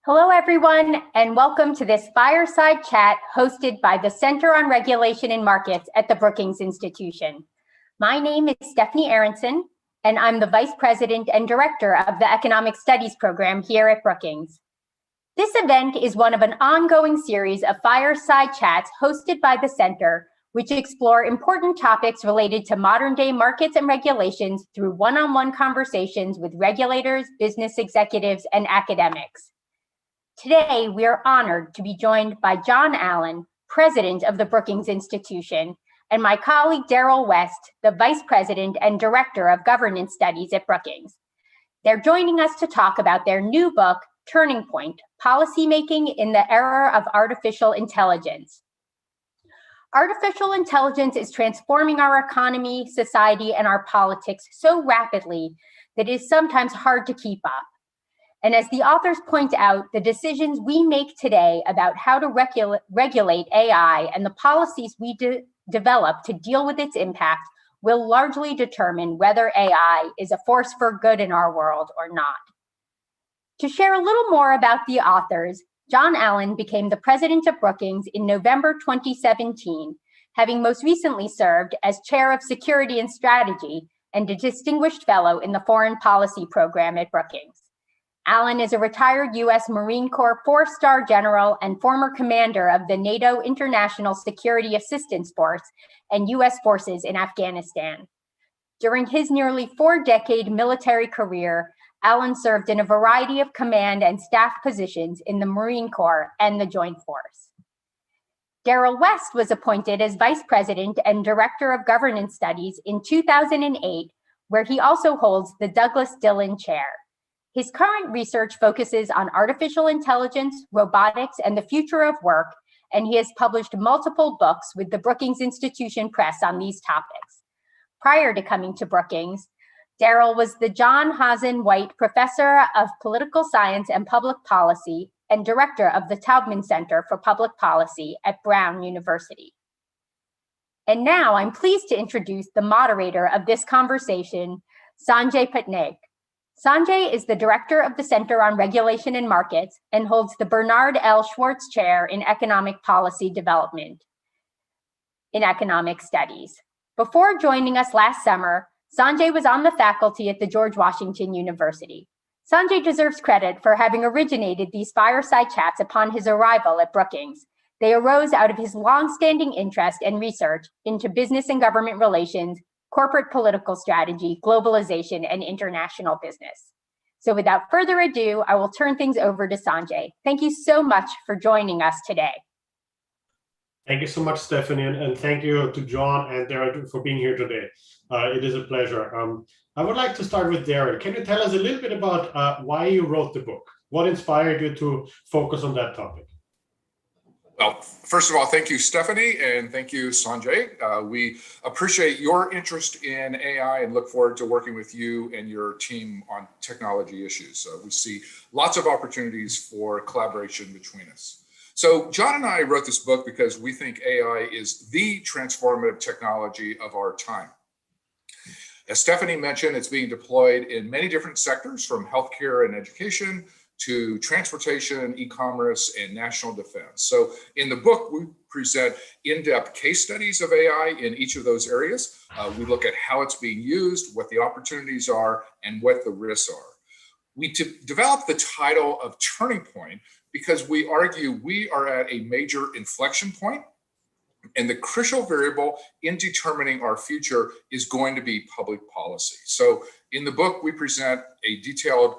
Hello, everyone, and welcome to this fireside chat hosted by the Center on Regulation and Markets at the Brookings Institution. My name is Stephanie Aronson, and I'm the Vice President and Director of the Economic Studies program here at Brookings. This event is one of an ongoing series of fireside chats hosted by the Center, which explore important topics related to modern-day markets and regulations through one-on-one conversations with regulators, business executives, and academics. Today, we are honored to be joined by John Allen, President of the Brookings Institution, and my colleague Darrell West, the Vice President and Director of Governance Studies at Brookings. They're joining us to talk about their new book, Turning Point: Policymaking in the Era of Artificial Intelligence. Artificial intelligence is transforming our economy, society, and our politics so rapidly that it is sometimes hard to keep up. And as the authors point out, the decisions we make today about how to regulate AI and the policies we develop to deal with its impact will largely determine whether AI is a force for good in our world or not. To share a little more about the authors, John Allen became the president of Brookings in November 2017, having most recently served as chair of security and strategy and a distinguished fellow in the foreign policy program at Brookings. Allen is a retired U.S. Marine Corps four-star general and former commander of the NATO International Security Assistance Force and U.S. forces in Afghanistan. During his nearly four-decade military career, Allen served in a variety of command and staff positions in the Marine Corps and the Joint Force. Darrell West was appointed as Vice President and Director of Governance Studies in 2008, where he also holds the Douglas Dillon Chair. His current research focuses on artificial intelligence, robotics, and the future of work, and he has published multiple books with the Brookings Institution Press on these topics. Prior to coming to Brookings, Darrell was the John Hazen White Professor of Political Science and Public Policy and Director of the Taubman Center for Public Policy at Brown University. And now I'm pleased to introduce the moderator of this conversation, Sanjay Patnaik. Sanjay is the director of the Center on Regulation and Markets and holds the Bernard L. Schwartz Chair in Economic Policy Development in Economic Studies. Before joining us last summer, Sanjay was on the faculty at the George Washington University. Sanjay deserves credit for having originated these fireside chats upon his arrival at Brookings. They arose out of his longstanding interest and research into business and government relations, corporate political strategy, globalization, and international business. So without further ado, I will turn things over to Sanjay. Thank you so much for joining us today. Thank you so much, Stephanie, and thank you to John and Darrell for being here today. It is a pleasure. I would like to start with Darrell. Can you tell us a little bit about why you wrote the book? What inspired you to focus on that topic? Well, first of all, thank you, Stephanie, and thank you, Sanjay. We appreciate your interest in AI and look forward to working with you and your team on technology issues. We see lots of opportunities for collaboration between us. So John and I wrote this book because we think AI is the transformative technology of our time. As Stephanie mentioned, it's being deployed in many different sectors, from healthcare and education to transportation, e-commerce, and national defense. So in the book, we present in-depth case studies of AI in each of those areas. We look at how it's being used, what the opportunities are, and what the risks are. We developed the title of Turning Point because we argue we are at a major inflection point, and the crucial variable in determining our future is going to be public policy. So in the book, we present a detailed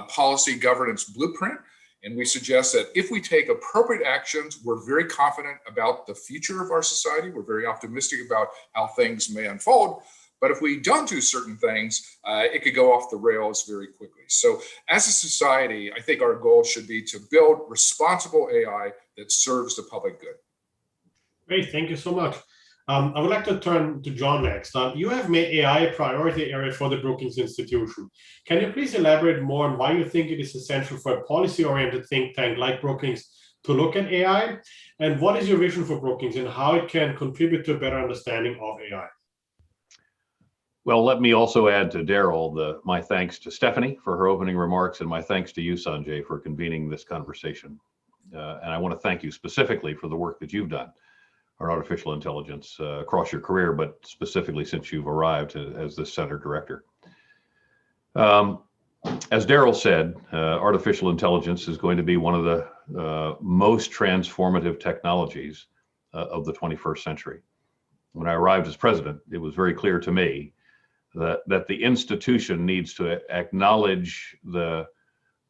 policy governance blueprint, and we suggest that if we take appropriate actions, we're very confident about the future of our society. We're very optimistic about how things may unfold. But if we don't do certain things, it could go off the rails very quickly. So as a society, I think our goal should be to build responsible AI that serves the public good. Great, thank you so much. I would like to turn to John next. You have made AI a priority area for the Brookings Institution. Can you please elaborate more on why you think it is essential for a policy-oriented think tank like Brookings to look at AI? And what is your vision for Brookings and how it can contribute to a better understanding of AI? Well, let me also add to Darrell my thanks to Stephanie for her opening remarks, and my thanks to you, Sanjay, for convening this conversation. And I want to thank you specifically for the work that you've done on artificial intelligence across your career, but specifically since you've arrived as the center director. As Darrell said, artificial intelligence is going to be one of the most transformative technologies of the 21st century. When I arrived as president, it was very clear to me that the institution needs to acknowledge the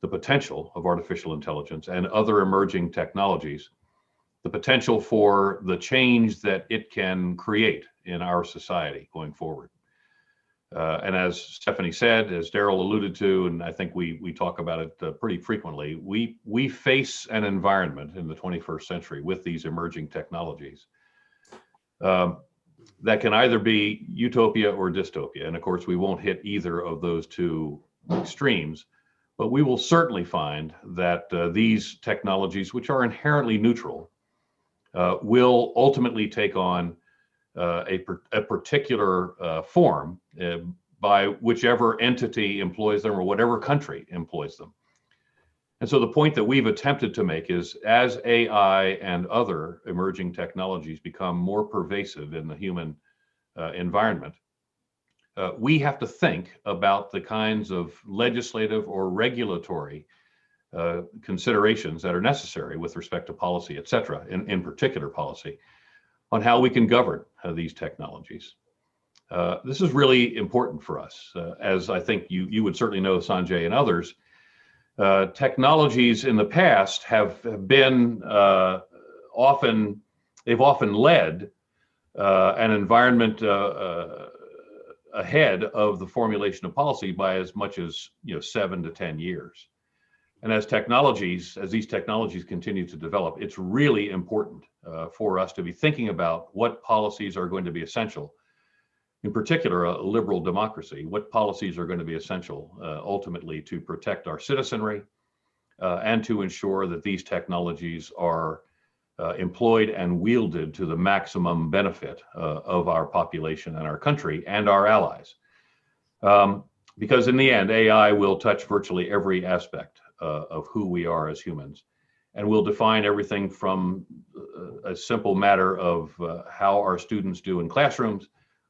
potential of artificial intelligence and other emerging technologies, the potential for the change that it can create in our society going forward. And as Stephanie said, as Darrell alluded to, and I think we talk about it pretty frequently, we face an environment in the 21st century with these emerging technologies that can either be utopia or dystopia. And of course, we won't hit either of those two extremes, but we will certainly find that these technologies, which are inherently neutral, will ultimately take on a particular form by whichever entity employs them or whatever country employs them. And so the point that we've attempted to make is, as AI and other emerging technologies become more pervasive in the human environment, we have to think about the kinds of legislative or regulatory considerations that are necessary with respect to policy, et cetera, in particular policy, on how we can govern these technologies. This is really important for us. As I think you would certainly know, Sanjay and others, technologies in the past have been they've often led an environment ahead of the formulation of policy by as much as 7 to 10 years. And as these technologies continue to develop, it's really important for us to be thinking about what policies are going to be essential. In particular, a liberal democracy, what policies are going to be essential ultimately to protect our citizenry and to ensure that these technologies are employed and wielded to the maximum benefit of our population and our country and our allies. Because in the end, AI will touch virtually every aspect of who we are as humans, and will define everything from a simple matter of how our students do in classrooms.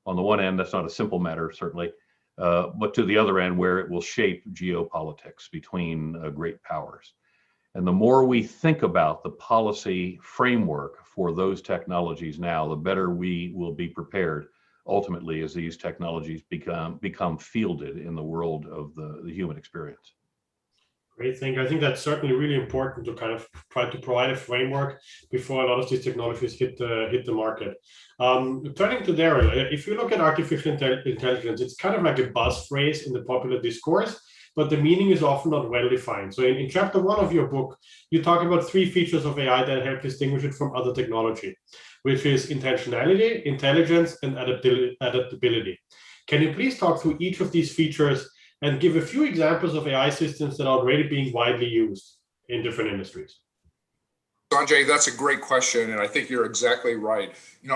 On the one end, that's not a simple matter, certainly, but to the other end, where it will shape geopolitics between great powers. And the more we think about the policy framework for those technologies now, the better we will be prepared ultimately as these technologies become fielded in the world of the human experience. Great thing. I think that's certainly really important to kind of try to provide a framework before a lot of these technologies hit the market. Turning to Darrell, if you look at artificial intelligence, it's kind of like a buzz phrase in the popular discourse, but the meaning is often not well defined. So in chapter 1 of your book, you talk about 3 features of AI that help distinguish it from other technology, which is intentionality, intelligence, and adaptability. Can you please talk through each of these features and give a few examples of AI systems that are already being widely used in different industries? Sanjay, that's a great question, and I think you're exactly right.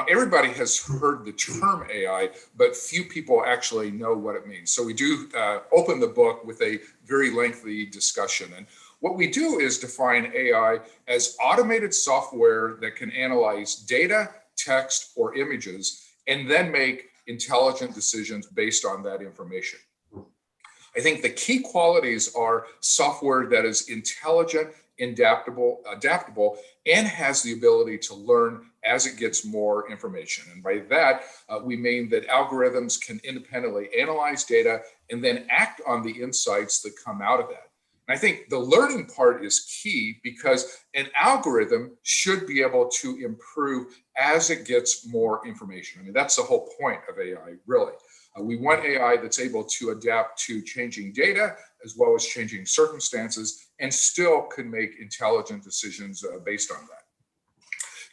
Everybody has heard the term AI, but few people actually know what it means. So we do open the book with a very lengthy discussion. And what we do is define AI as automated software that can analyze data, text, or images, and then make intelligent decisions based on that information. I think the key qualities are software that is intelligent, adaptable, and has the ability to learn as it gets more information. And by that, we mean that algorithms can independently analyze data and then act on the insights that come out of that. And I think the learning part is key, because an algorithm should be able to improve as it gets more information. I mean, that's the whole point of AI, really. We want AI that's able to adapt to changing data as well as changing circumstances, and still can make intelligent decisions based on that.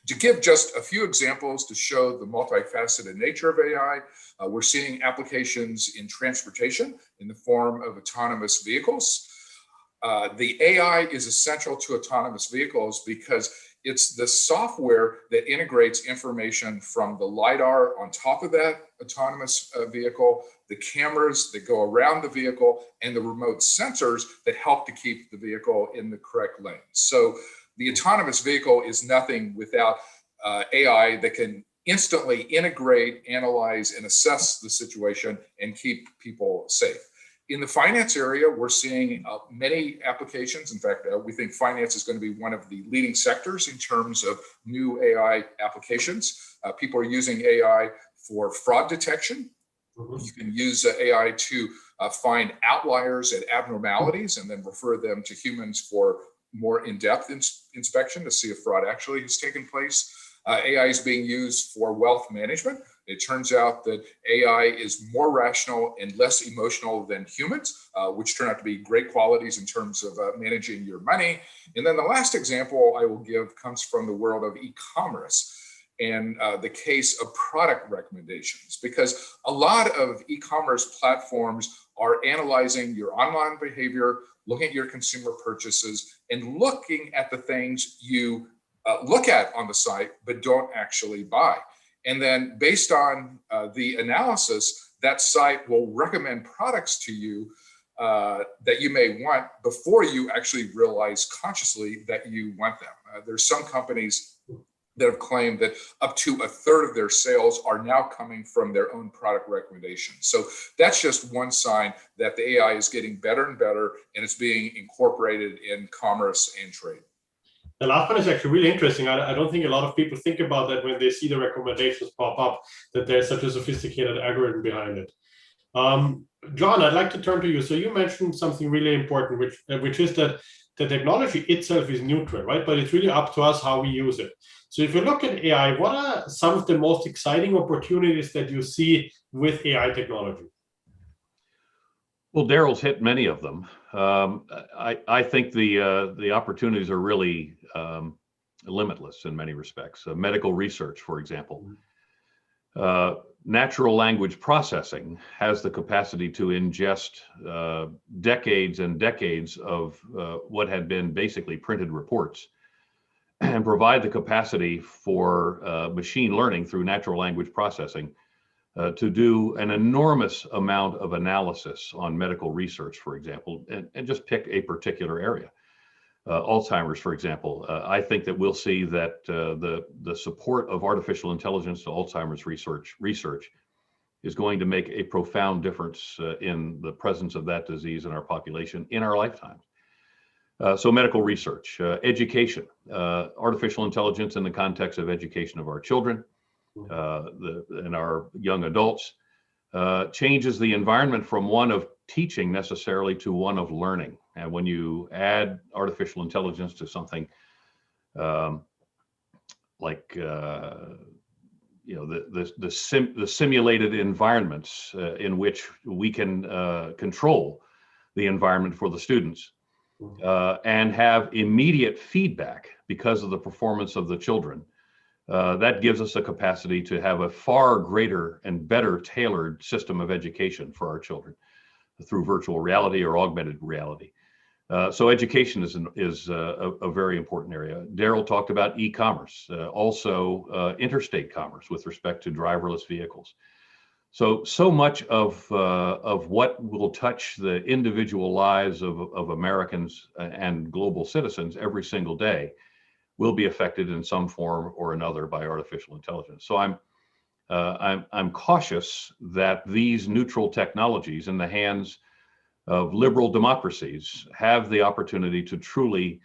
To give just a few examples to show the multifaceted nature of AI, we're seeing applications in transportation in the form of autonomous vehicles. The AI is essential to autonomous vehicles because It's the software that integrates information from the LiDAR on top of that autonomous vehicle, the cameras that go around the vehicle, and the remote sensors that help to keep the vehicle in the correct lane. So the autonomous vehicle is nothing without AI that can instantly integrate, analyze, and assess the situation and keep people safe. In the finance area, we're seeing many applications. In fact, we think finance is going to be one of the leading sectors in terms of new AI applications. People are using AI for fraud detection. You can use AI to find outliers and abnormalities and then refer them to humans for more in-depth inspection to see if fraud actually has taken place. AI is being used for wealth management. It turns out that AI is more rational and less emotional than humans, which turn out to be great qualities in terms of managing your money. And then the last example I will give comes from the world of e-commerce and the case of product recommendations, because a lot of e-commerce platforms are analyzing your online behavior, looking at your consumer purchases, and looking at the things you look at on the site, but don't actually buy. And then based on the analysis, that site will recommend products to you that you may want before you actually realize consciously that you want them. There's some companies that have claimed that up to a third of their sales are now coming from their own product recommendations. So that's just one sign that the AI is getting better and better, and it's being incorporated in commerce and trade. The last one is actually really interesting. I don't think a lot of people think about that when they see the recommendations pop up, that there's such a sophisticated algorithm behind it. John, I'd like to turn to you. So you mentioned something really important, which is that the technology itself is neutral, right? But it's really up to us how we use it. So if you look at AI, what are some of the most exciting opportunities that you see with AI technology? Well, Darrell's hit many of them. I think the opportunities are really limitless in many respects. Medical research, for example. Natural language processing has the capacity to ingest decades and decades of what had been basically printed reports and provide the capacity for machine learning through natural language processing to do an enormous amount of analysis on medical research, for example, and just pick a particular area. Alzheimer's, for example, I think that we'll see that the support of artificial intelligence to Alzheimer's research is going to make a profound difference in the presence of that disease in our population in our lifetime. So medical research, education, artificial intelligence in the context of education of our children, and our young adults, changes the environment from one of teaching necessarily to one of learning. And when you add artificial intelligence to something like the simulated environments in which we can control the environment for the students and have immediate feedback because of the performance of the children, that gives us a capacity to have a far greater and better tailored system of education for our children through virtual reality or augmented reality. So education is a very important area. Darrell talked about e-commerce, also interstate commerce with respect to driverless vehicles. So much of what will touch the individual lives of Americans and global citizens every single day will be affected in some form or another by artificial intelligence. So I'm cautious that these neutral technologies in the hands of liberal democracies have the opportunity to truly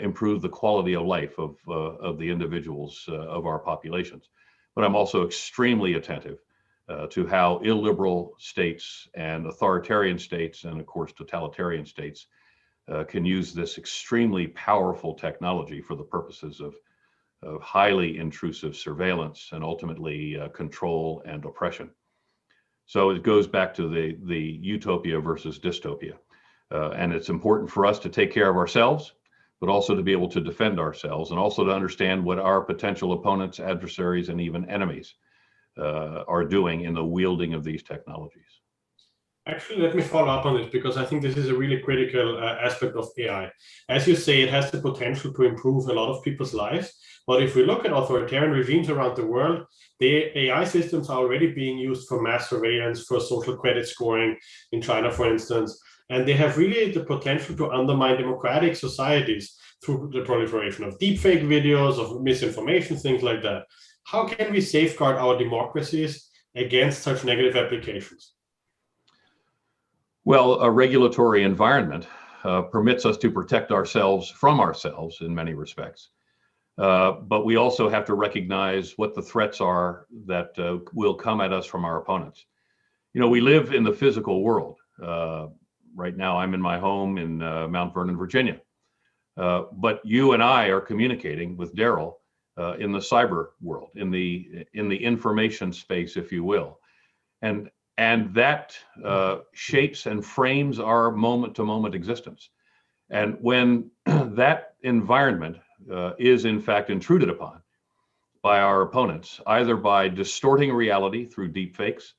improve the quality of life of the individuals of our populations. But I'm also extremely attentive to how illiberal states and authoritarian states and of course totalitarian states can use this extremely powerful technology for the purposes of highly intrusive surveillance and ultimately control and oppression. So it goes back to the utopia versus dystopia. And it's important for us to take care of ourselves, but also to be able to defend ourselves and also to understand what our potential opponents, adversaries, and even enemies are doing in the wielding of these technologies. Actually, let me follow up on this because I think this is a really critical aspect of AI. As you say, it has the potential to improve a lot of people's lives. But if we look at authoritarian regimes around the world, the AI systems are already being used for mass surveillance, for social credit scoring in China, for instance. And they have really the potential to undermine democratic societies through the proliferation of deepfake videos, of misinformation, things like that. How can we safeguard our democracies against such negative applications? Well, a regulatory environment permits us to protect ourselves from ourselves in many respects. But we also have to recognize what the threats are that will come at us from our opponents. You know, we live in the physical world. Right now, I'm in my home in Mount Vernon, Virginia. But you and I are communicating with Darrell in the cyber world, in the information space, if you will, and that shapes and frames our moment-to-moment existence. And when that environment is in fact intruded upon by our opponents, either by distorting reality through deepfakes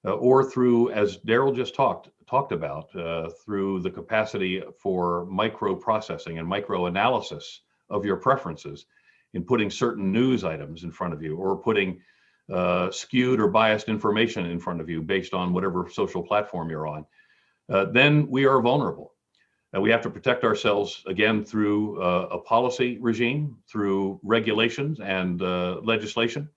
or through, as Darrell just talked about, through the capacity for micro-processing and micro-analysis of your preferences in putting certain news items in front of you, or putting skewed or biased information in front of you based on whatever social platform you're on, then we are vulnerable. And we have to protect ourselves, again, through a policy regime, through regulations and legislation.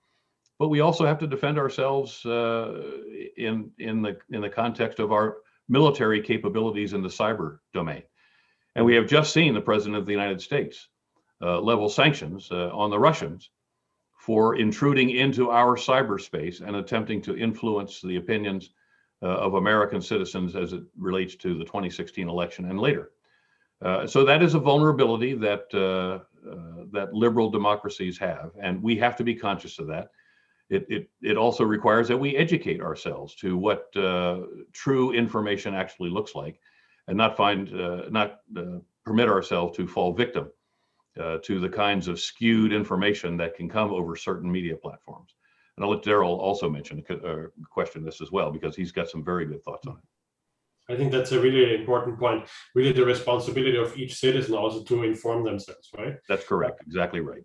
But we also have to defend ourselves in the context of our military capabilities in the cyber domain. And we have just seen the President of the United States level sanctions on the Russians for intruding into our cyberspace and attempting to influence the opinions of American citizens as it relates to the 2016 election and later. So that is a vulnerability that that liberal democracies have, and we have to be conscious of that. It also requires that we educate ourselves to what true information actually looks like, and not permit ourselves to fall victim to the kinds of skewed information that can come over certain media platforms. And I'll let Darrell also question this as well, because he's got some very good thoughts on it. I think that's a really important point. Really, the responsibility of each citizen also to inform themselves, right? That's correct. Exactly right.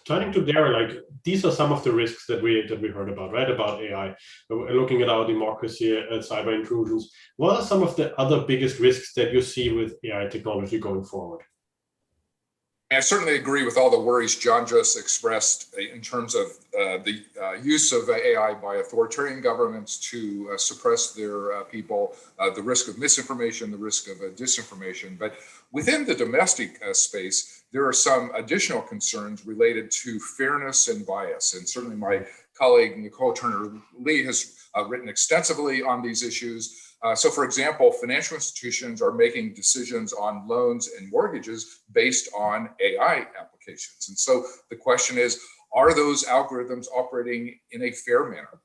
Turning to Darrell, like, these are some of the risks that we heard about, right? About AI, looking at our democracy, cyber intrusions. What are some of the other biggest risks that you see with AI technology going forward? I certainly agree with all the worries John just expressed in terms of the use of AI by authoritarian governments to suppress their people, the risk of misinformation, the risk of disinformation. But within the domestic space, there are some additional concerns related to fairness and bias. And certainly my colleague, Nicole Turner-Lee, has written extensively on these issues. So, for example, financial institutions are making decisions on loans and mortgages based on AI applications. And so the question is, are those algorithms operating in a fair manner?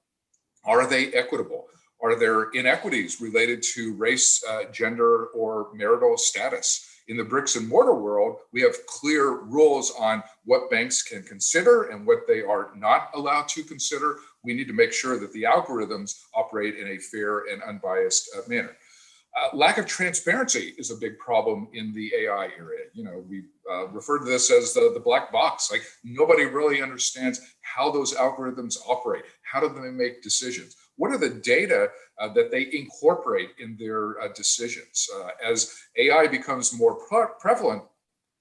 Are they equitable? Are there inequities related to race, gender, or marital status? In the bricks and mortar world, we have clear rules on what banks can consider and what they are not allowed to consider. We need to make sure that the algorithms operate in a fair and unbiased manner. Lack of transparency is a big problem in the AI area. You know, we refer to this as the black box. Like, nobody really understands how those algorithms operate. How do they make decisions? What are the data that they incorporate in their decisions? As AI becomes more prevalent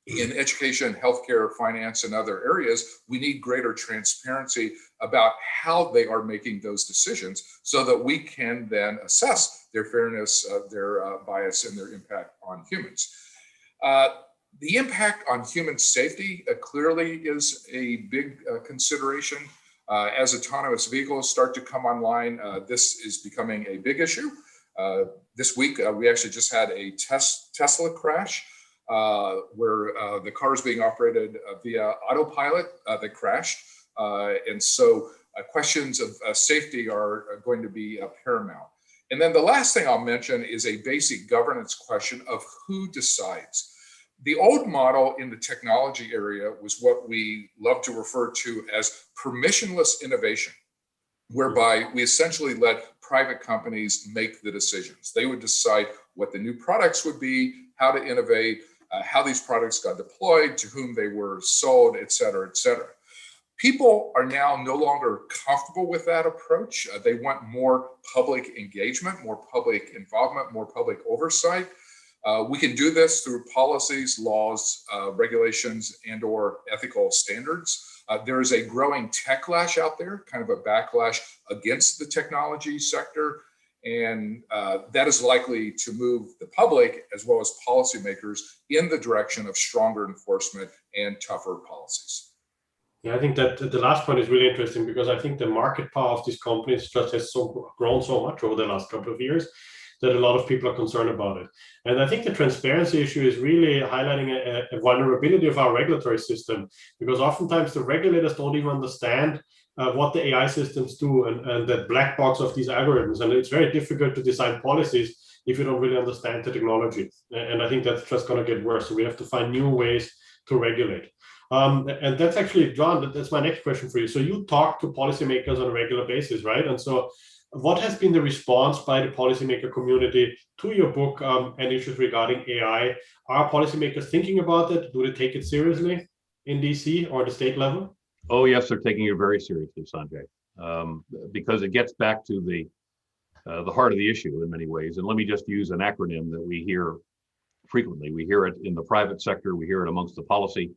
in education, healthcare, finance, and other areas, we need greater transparency about how they are making those decisions so that we can then assess their fairness, their bias, and their impact on humans. The impact on human safety clearly is a big consideration. As autonomous vehicles start to come online, this is becoming a big issue. This week, we actually just had a Tesla crash where the car is being operated via autopilot that crashed. And so questions of safety are going to be paramount. And then the last thing I'll mention is a basic governance question of who decides. The old model in the technology area was what we love to refer to as permissionless innovation, whereby we essentially let private companies make the decisions. They would decide what the new products would be, how to innovate, how these products got deployed, to whom they were sold, et cetera, et cetera. People are now no longer comfortable with that approach. They want more public engagement, more public involvement, more public oversight. We can do this through policies, laws, regulations, and/or ethical standards. There is a growing techlash out there, kind of a backlash against the technology sector, and that is likely to move the public as well as policymakers in the direction of stronger enforcement and tougher policies. Yeah, I think that the last point is really interesting, because I think the market power of these companies just has grown so much over the last couple of years that a lot of people are concerned about it. And I think the transparency issue is really highlighting a vulnerability of our regulatory system, because oftentimes the regulators don't even understand what the AI systems do and the black box of these algorithms. And it's very difficult to design policies if you don't really understand the technology. And I think that's just going to get worse. So we have to find new ways to regulate. And that's actually, John, that's my next question for you. So you talk to policymakers on a regular basis, right? And so what has been the response by the policymaker community to your book and issues regarding AI? Are policymakers thinking about it? Do they take it seriously in DC or the state level? Oh, yes, they're taking it very seriously, Sanjay, because it gets back to the heart of the issue in many ways. And let me just use an acronym that we hear frequently. We hear it in the private sector. We hear it amongst the policy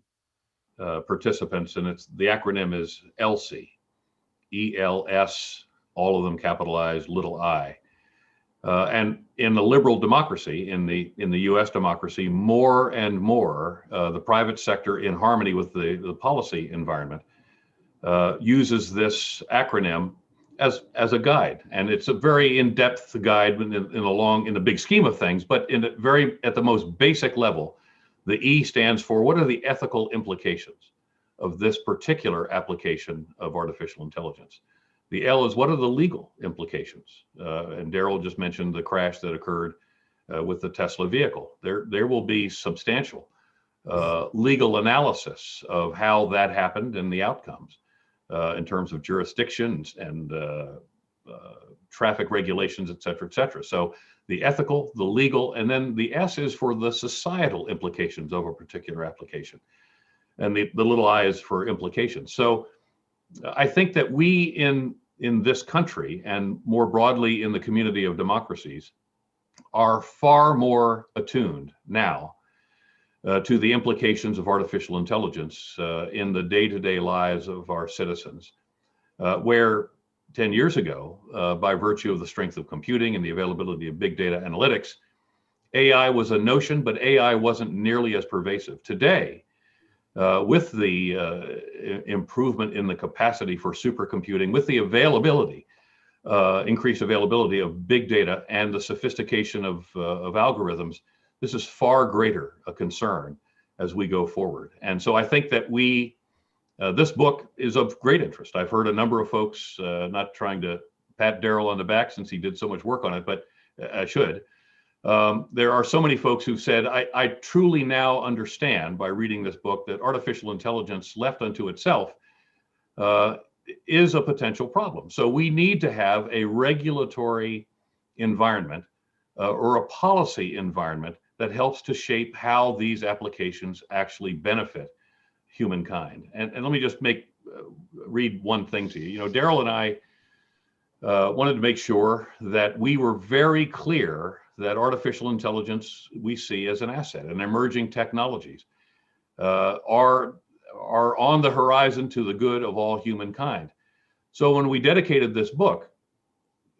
participants, and the acronym is ELSI, ELS, all of them capitalized, little I. And in the liberal democracy, in the U.S. democracy, more and more the private sector, in harmony with the policy environment, uses this acronym as a guide, and it's a very in-depth guide in the big scheme of things, but at the most basic level. The E stands for, what are the ethical implications of this particular application of artificial intelligence? The L is, what are the legal implications? And Darrell just mentioned the crash that occurred with the Tesla vehicle. There will be substantial legal analysis of how that happened and the outcomes in terms of jurisdictions and traffic regulations, et cetera, et cetera. So the ethical, the legal, and then the S is for the societal implications of a particular application. And the little I is for implications. So I think that we in this country, and more broadly in the community of democracies, are far more attuned now to the implications of artificial intelligence in the day-to-day lives of our citizens, where 10 years ago, by virtue of the strength of computing and the availability of big data analytics, AI was a notion, but AI wasn't nearly as pervasive. Today, with the improvement in the capacity for supercomputing, with the availability, increased availability of big data and the sophistication of algorithms, this is far greater a concern as we go forward. And so I think that this book is of great interest. I've heard a number of folks, not trying to pat Darrell on the back since he did so much work on it, but I should. There are so many folks who've said, I truly now understand by reading this book that artificial intelligence left unto itself is a potential problem. So we need to have a regulatory environment or a policy environment that helps to shape how these applications actually benefit humankind. And let me just read one thing to you. You know, Darrell and I wanted to make sure that we were very clear that artificial intelligence we see as an asset, and emerging technologies are on the horizon to the good of all humankind. So when we dedicated this book,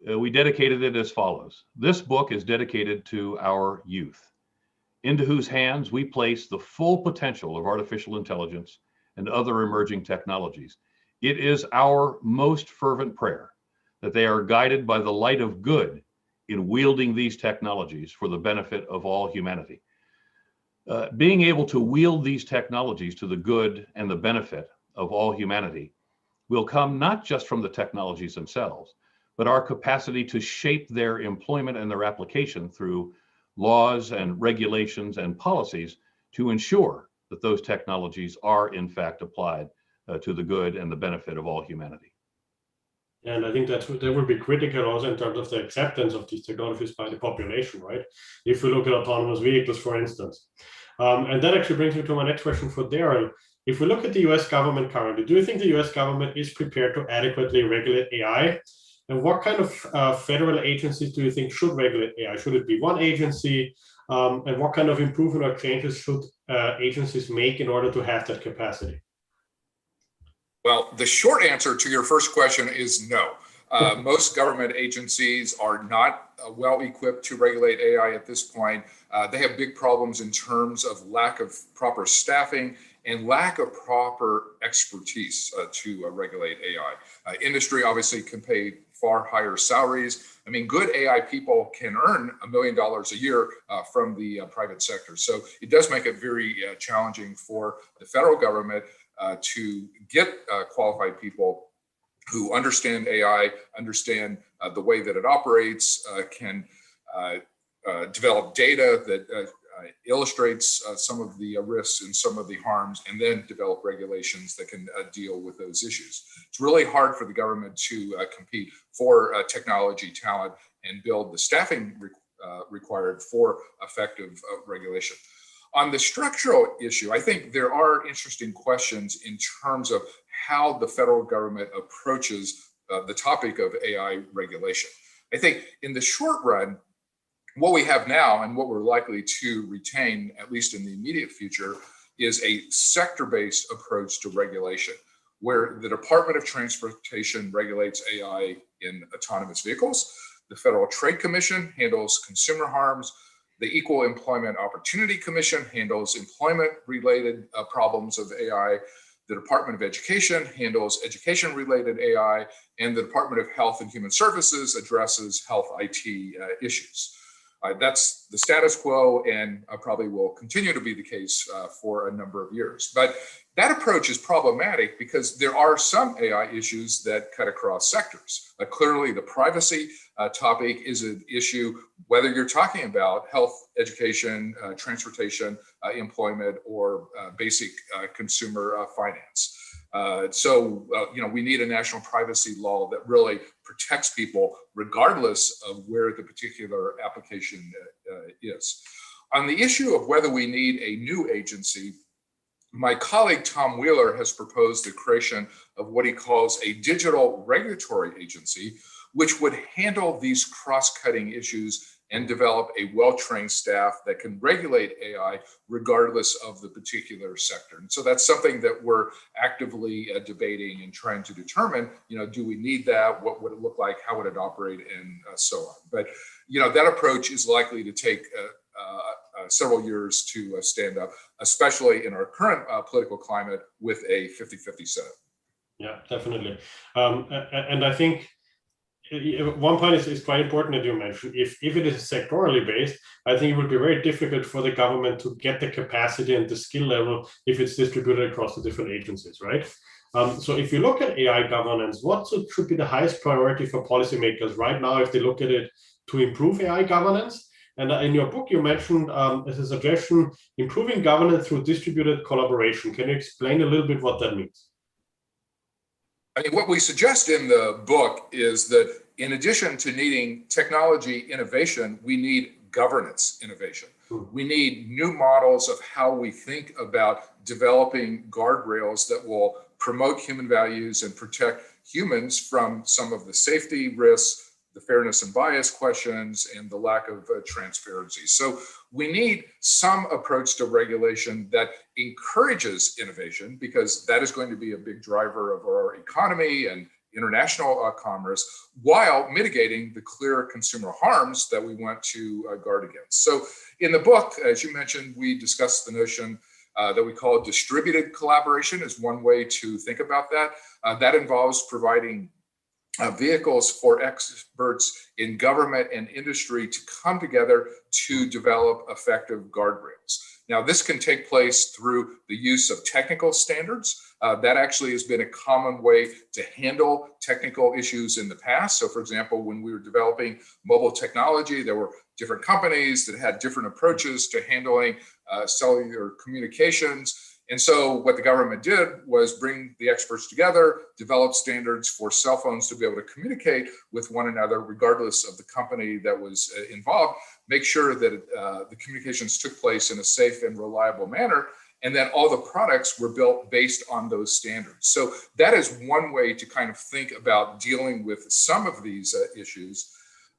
we dedicated it as follows. This book is dedicated to our youth, into whose hands we place the full potential of artificial intelligence and other emerging technologies. It is our most fervent prayer that they are guided by the light of good in wielding these technologies for the benefit of all humanity. Being able to wield these technologies to the good and the benefit of all humanity will come not just from the technologies themselves, but our capacity to shape their employment and their application through laws and regulations and policies to ensure that those technologies are in fact applied to the good and the benefit of all humanity. And I think that will be critical also in terms of the acceptance of these technologies by the population, right? If we look at autonomous vehicles, for instance. And that actually brings me to my next question for Darrell. If we look at the US government currently, do you think the US government is prepared to adequately regulate AI? And what kind of federal agencies do you think should regulate AI? Should it be one agency? And what kind of improvement or changes should agencies make in order to have that capacity? Well, the short answer to your first question is no. Most government agencies are not well equipped to regulate AI at this point. They have big problems in terms of lack of proper staffing and lack of proper expertise to regulate AI. Industry obviously can pay far higher salaries. I mean, good AI people can earn $1 million a year from the private sector. So it does make it very challenging for the federal government to get qualified people who understand AI, understand the way that it operates, can develop data that illustrates some of the risks and some of the harms, and then develop regulations that can deal with those issues. It's really hard for the government to compete for technology talent and build the staffing required for effective regulation. On the structural issue, I think there are interesting questions in terms of how the federal government approaches the topic of AI regulation. I think in the short run, what we have now and what we're likely to retain, at least in the immediate future, is a sector-based approach to regulation, where the Department of Transportation regulates AI in autonomous vehicles. The Federal Trade Commission handles consumer harms. The Equal Employment Opportunity Commission handles employment-related problems of AI. The Department of Education handles education-related AI, and the Department of Health and Human Services addresses health IT issues. That's the status quo, and probably will continue to be the case for a number of years. But that approach is problematic because there are some AI issues that cut across sectors. Clearly, the privacy topic is an issue, whether you're talking about health, education, transportation, employment, or basic consumer finance. We need a national privacy law that really protects people regardless of where the particular application is. On the issue of whether we need a new agency, my colleague Tom Wheeler has proposed the creation of what he calls a digital regulatory agency, which would handle these cross-cutting issues and develop a well-trained staff that can regulate AI regardless of the particular sector. And so that's something that we're actively debating and trying to determine, do we need that? What would it look like? How would it operate? And so on. But, that approach is likely to take several years to stand up, especially in our current political climate with a 50-50 setup. Yeah, definitely. And I think one point is quite important that you mentioned. If it is sectorally based, I think it would be very difficult for the government to get the capacity and the skill level if it's distributed across the different agencies, right? So if you look at AI governance, what should be the highest priority for policymakers right now if they look at it to improve AI governance? And in your book, you mentioned as a suggestion, improving governance through distributed collaboration. Can you explain a little bit what that means? I mean, what we suggest in the book is that in addition to needing technology innovation, we need governance innovation. We need new models of how we think about developing guardrails that will promote human values and protect humans from some of the safety risks, the fairness and bias questions, and the lack of transparency. So we need some approach to regulation that encourages innovation, because that is going to be a big driver of our economy and international commerce, while mitigating the clear consumer harms that we want to guard against. So in the book, as you mentioned, we discussed the notion that we call distributed collaboration as one way to think about that. That involves providing vehicles for experts in government and industry to come together to develop effective guardrails. Now, this can take place through the use of technical standards. That actually has been a common way to handle technical issues in the past. So, for example, when we were developing mobile technology, there were different companies that had different approaches to handling cellular communications. And so what the government did was bring the experts together, develop standards for cell phones to be able to communicate with one another, regardless of the company that was involved, make sure that the communications took place in a safe and reliable manner, and that all the products were built based on those standards. So that is one way to kind of think about dealing with some of these issues.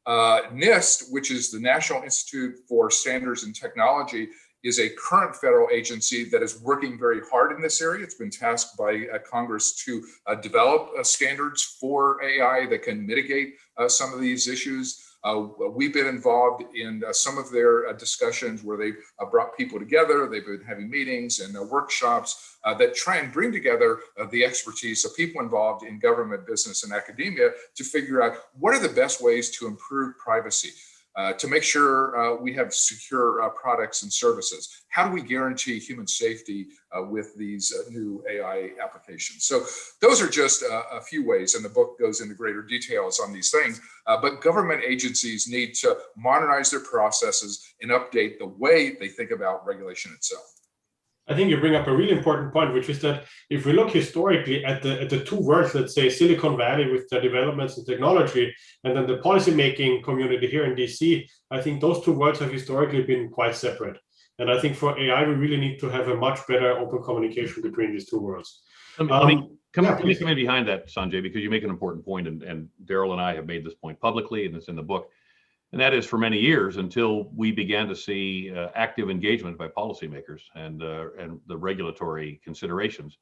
NIST, which is the National Institute for Standards and Technology, is a current federal agency that is working very hard in this area. It's been tasked by Congress to develop standards for AI that can mitigate some of these issues. We've been involved in some of their discussions where they've brought people together. They've been having meetings and workshops that try and bring together the expertise of people involved in government, business, and academia to figure out what are the best ways to improve privacy, to make sure we have secure products and services. How do we guarantee human safety with these new AI applications? So those are just a few ways, and the book goes into greater details on these things. But government agencies need to modernize their processes and update the way they think about regulation itself. I think you bring up a really important point, which is that if we look historically at the two worlds, let's say Silicon Valley with the developments in technology, and then the policymaking community here in DC, I think those two worlds have historically been quite separate. And I think for AI, we really need to have a much better open communication between these two worlds. Let me come in behind that, Sanjay, because you make an important point, and Darrell and I have made this point publicly, and it's in the book. And that is for many years until we began to see active engagement by policymakers and the regulatory considerations.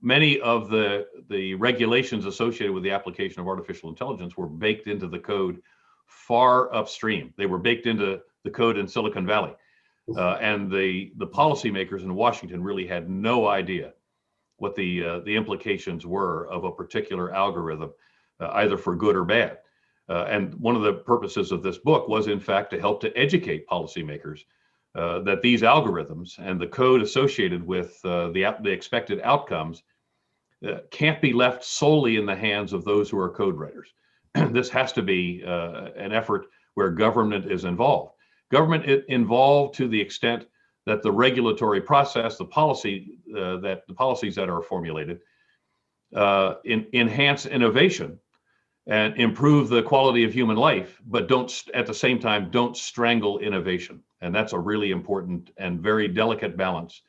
Many of the regulations associated with the application of artificial intelligence were baked into the code far upstream. They were baked into the code in Silicon Valley. And the policymakers in Washington really had no idea what the implications were of a particular algorithm, either for good or bad. And one of the purposes of this book was, in fact, to help to educate policymakers that these algorithms and the code associated with the expected outcomes can't be left solely in the hands of those who are code writers. This has to be an effort where government is involved. Government involved to the extent that the regulatory process, the policies that are formulated, enhance innovation and improve the quality of human life, but at the same time don't strangle innovation. And that's a really important and very delicate balance.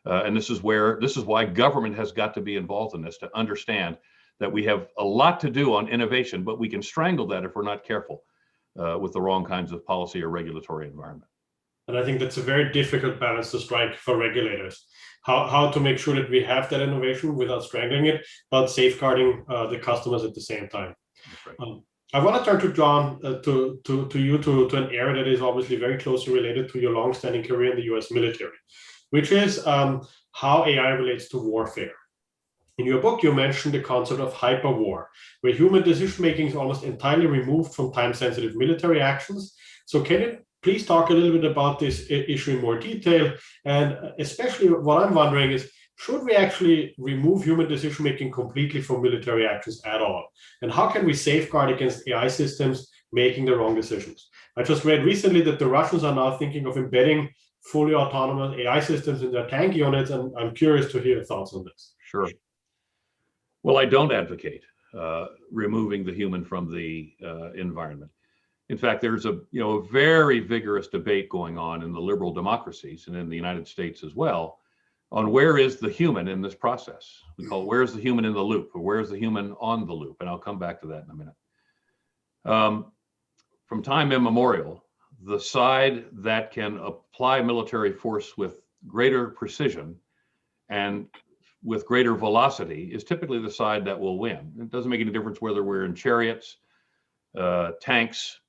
And this is why government has got to be involved in this, to understand that we have a lot to do on innovation, but we can strangle that if we're not careful with the wrong kinds of policy or regulatory environment. And I think that's a very difficult balance to strike for regulators. How to make sure that we have that innovation without strangling it, but safeguarding the customers at the same time. Right. I want to turn to John, to an area that is obviously very closely related to your long-standing career in the U.S. military, which is how AI relates to warfare. In your book, you mentioned the concept of hyperwar, where human decision-making is almost entirely removed from time-sensitive military actions. So can you please talk a little bit about this issue in more detail? And especially what I'm wondering is, should we actually remove human decision-making completely from military actions at all? And how can we safeguard against AI systems making the wrong decisions? I just read recently that the Russians are now thinking of embedding fully autonomous AI systems in their tank units, and I'm curious to hear your thoughts on this. Sure. Well, I don't advocate removing the human from the environment. In fact, there's a very vigorous debate going on in the liberal democracies and in the United States as well on where is the human in this process. We call it where's the human in the loop, or where's the human on the loop, and I'll come back to that in a minute. From time immemorial, the side that can apply military force with greater precision and with greater velocity is typically the side that will win. It doesn't make any difference whether we're in chariots, tanks,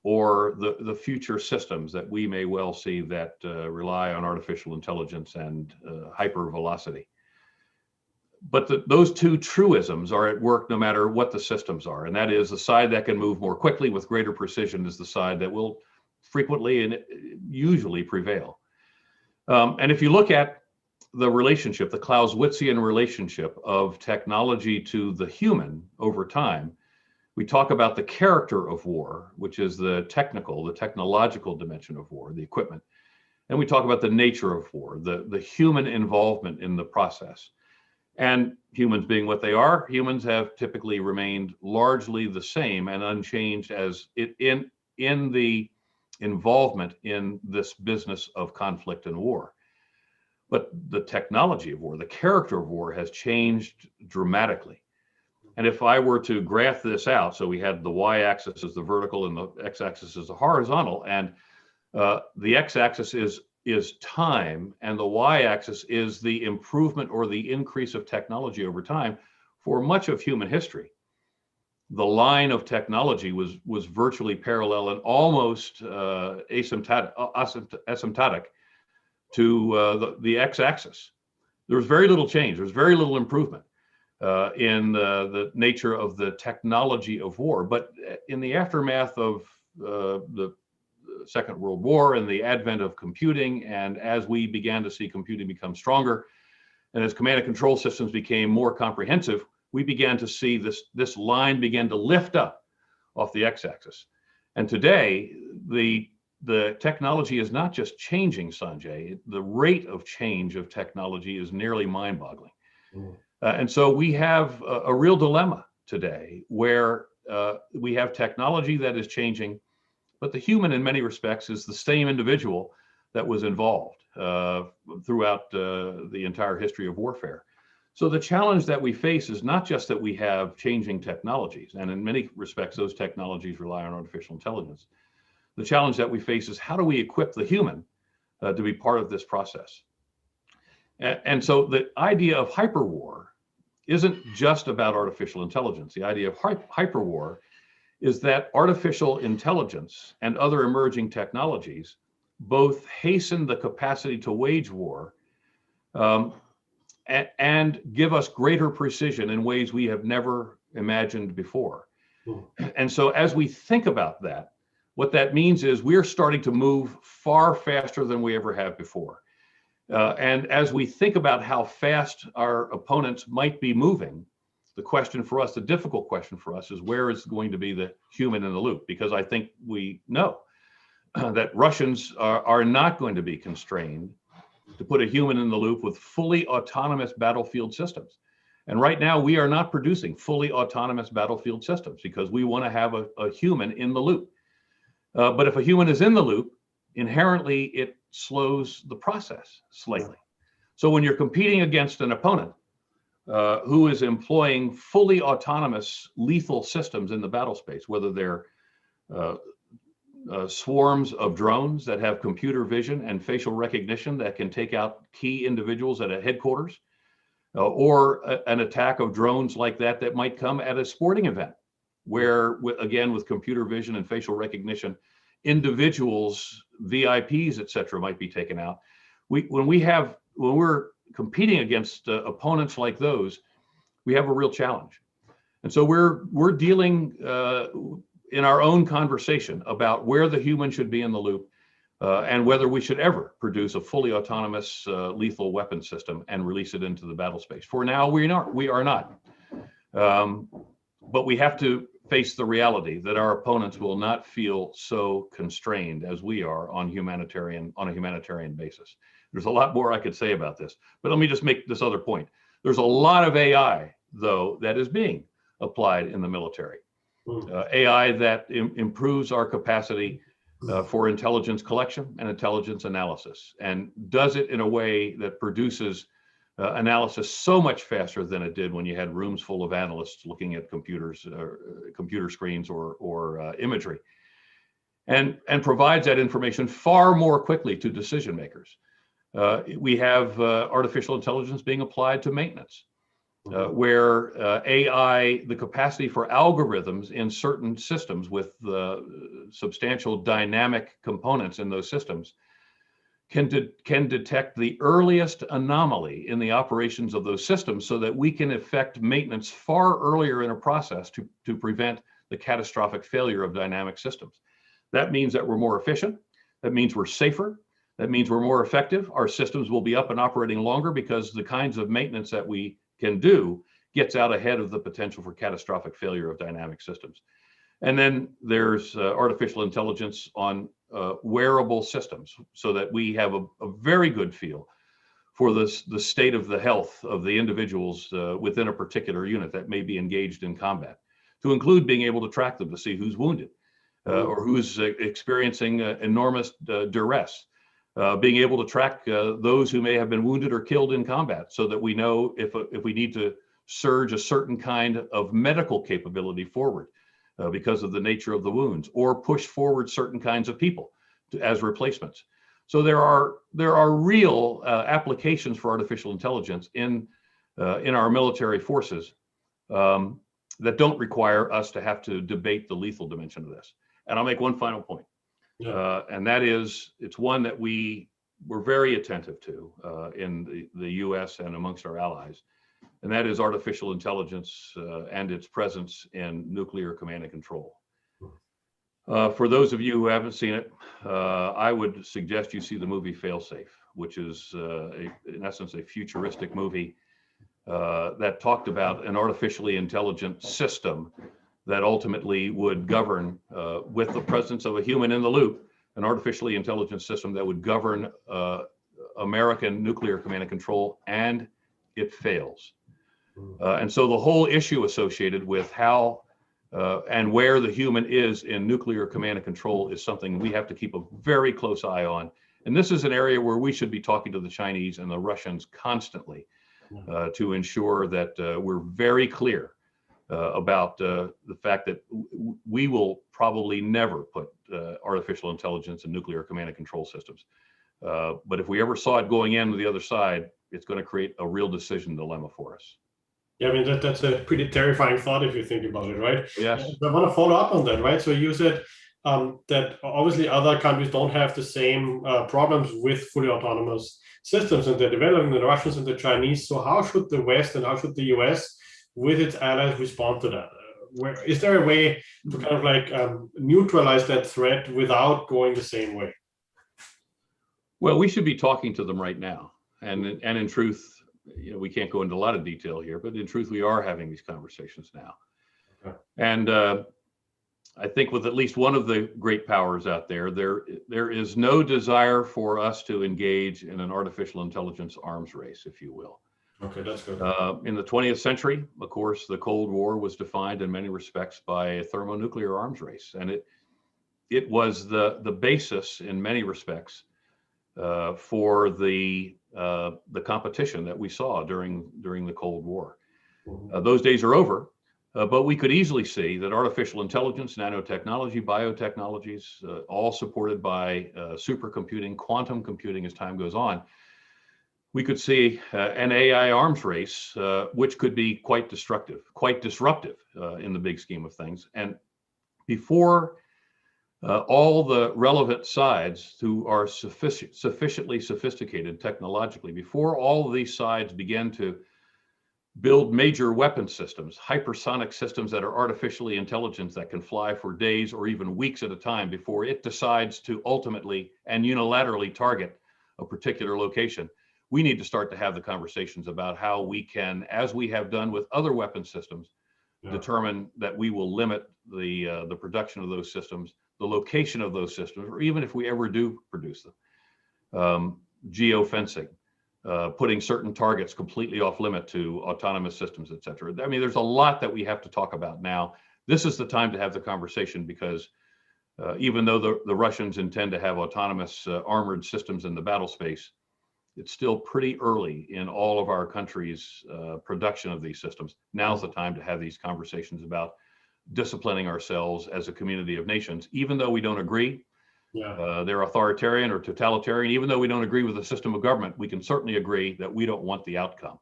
or the future systems that we may well see that rely on artificial intelligence and hypervelocity. But those two truisms are at work no matter what the systems are. And that is the side that can move more quickly with greater precision is the side that will frequently and usually prevail. And if you look at the relationship, the Clausewitzian relationship of technology to the human over time, we talk about the character of war, which is the technological dimension of war, the equipment. And we talk about the nature of war, the human involvement in the process. And humans being what they are, humans have typically remained largely the same and unchanged as in the involvement in this business of conflict and war. But the technology of war, the character of war has changed dramatically. And if I were to graph this out, so we had the y-axis as the vertical and the x-axis as the horizontal, and the x-axis is time, and the y-axis is the improvement or the increase of technology over time for much of human history. The line of technology was virtually parallel and almost asymptotic to the x-axis. There was very little change. There was very little improvement in the nature of the technology of war. But in the aftermath of the Second World War and the advent of computing, and as we began to see computing become stronger, and as command and control systems became more comprehensive, we began to see this line begin to lift up off the x-axis. And today, the technology is not just changing, Sanjay. The rate of change of technology is nearly mind-boggling. And so we have a real dilemma today where we have technology that is changing, but the human in many respects is the same individual that was involved throughout the entire history of warfare. So the challenge that we face is not just that we have changing technologies, and in many respects, those technologies rely on artificial intelligence. The challenge that we face is how do we equip the human to be part of this process? And so the idea of hyperwar isn't just about artificial intelligence. The idea of hyperwar is that artificial intelligence and other emerging technologies both hasten the capacity to wage war and give us greater precision in ways we have never imagined before. And so as we think about that, what that means is we're starting to move far faster than we ever have before. And as we think about how fast our opponents might be moving, the question for us, the difficult question for us, is where is going to be the human in the loop? Because I think we know that Russians are not going to be constrained to put a human in the loop with fully autonomous battlefield systems. And right now, we are not producing fully autonomous battlefield systems because we want to have a human in the loop. But if a human is in the loop, inherently, it slows the process slightly. So when you're competing against an opponent who is employing fully autonomous lethal systems in the battle space, whether they're swarms of drones that have computer vision and facial recognition that can take out key individuals at a headquarters, or an attack of drones like that might come at a sporting event, where, again, with computer vision and facial recognition, individuals, VIPs, et cetera, might be taken out. When we're competing against opponents like those, we have a real challenge. And so we're dealing in our own conversation about where the human should be in the loop and whether we should ever produce a fully autonomous lethal weapon system and release it into the battle space. For now, we are not. But we have to face the reality that our opponents will not feel so constrained as we are on a humanitarian basis. There's a lot more I could say about this, but let me just make this other point. There's a lot of AI, though, that is being applied in the military. AI that improves our capacity for intelligence collection and intelligence analysis, and does it in a way that produces analysis so much faster than it did when you had rooms full of analysts looking at computers, computer screens, or imagery, and provides that information far more quickly to decision makers. We have artificial intelligence being applied to maintenance, where AI, the capacity for algorithms in certain systems with substantial dynamic components in those systems, can detect the earliest anomaly in the operations of those systems so that we can effect maintenance far earlier in a process to prevent the catastrophic failure of dynamic systems. That means that we're more efficient. That means we're safer. That means we're more effective. Our systems will be up and operating longer because the kinds of maintenance that we can do gets out ahead of the potential for catastrophic failure of dynamic systems. And then there's artificial intelligence on wearable systems, so that we have a very good feel for the state of the health of the individuals within a particular unit that may be engaged in combat, to include being able to track them to see who's wounded or who's experiencing enormous duress, being able to track those who may have been wounded or killed in combat, so that we know if we need to surge a certain kind of medical capability forward because of the nature of the wounds, or push forward certain kinds of people as replacements. So there are real applications for artificial intelligence in our military forces that don't require us to have to debate the lethal dimension of this. And I'll make one final point, and that is, it's one that we're very attentive to in the U.S. and amongst our allies, and that is artificial intelligence and its presence in nuclear command and control. For those of you who haven't seen it, I would suggest you see the movie Failsafe, which is in essence a futuristic movie that talked about an artificially intelligent system that ultimately would govern, with the presence of a human in the loop, an artificially intelligent system that would govern American nuclear command and control, and it fails. And so the whole issue associated with how and where the human is in nuclear command and control is something we have to keep a very close eye on. And this is an area where we should be talking to the Chinese and the Russians constantly to ensure that we're very clear about the fact that we will probably never put artificial intelligence in nuclear command and control systems. But if we ever saw it going in to the other side, it's going to create a real decision dilemma for us. Yeah, I mean, that's a pretty terrifying thought if you think about it, right? Yes. I want to follow up on that, right? So you said that obviously other countries don't have the same problems with fully autonomous systems, and they're developing, the Russians and the Chinese. So how should the West and how should the US with its allies respond to that? Is there a way to kind of like neutralize that threat without going the same way? Well, we should be talking to them right now. And in truth, we can't go into a lot of detail here, but in truth, we are having these conversations now. Okay. And I think with at least one of the great powers out there, there is no desire for us to engage in an artificial intelligence arms race, if you will. Okay, that's good. In the 20th century, of course, the Cold War was defined in many respects by a thermonuclear arms race, and it was the basis in many respects for the competition that we saw during the Cold War. Those days are over, but we could easily see that artificial intelligence, nanotechnology, biotechnologies, all supported by supercomputing, quantum computing as time goes on, we could see an AI arms race, which could be quite destructive, quite disruptive in the big scheme of things. And before all the relevant sides who are sufficiently sophisticated technologically, before all of these sides begin to build major weapon systems, hypersonic systems that are artificially intelligent, that can fly for days or even weeks at a time before it decides to ultimately and unilaterally target a particular location, we need to start to have the conversations about how we can, as we have done with other weapon systems, determine that we will limit the production of those systems, the location of those systems, or even if we ever do produce them, geofencing, putting certain targets completely off limit to autonomous systems, et cetera. I mean, there's a lot that we have to talk about now. This is the time to have the conversation, because even though the Russians intend to have autonomous armored systems in the battle space, it's still pretty early in all of our countries' production of these systems. Now's the time to have these conversations about disciplining ourselves as a community of nations, even though we don't agree. They're authoritarian or totalitarian. Even though we don't agree with the system of government, we can certainly agree that we don't want the outcome.